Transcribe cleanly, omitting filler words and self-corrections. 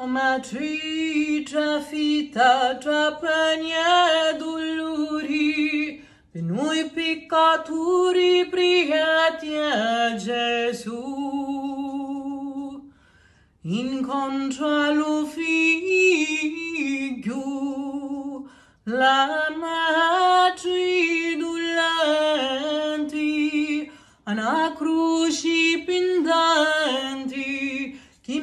Ma trita fita trapania dolori, per noi peccatori pregati a Gesù. Incontra lo figlio, la madre dolenti, una croce pendenti, che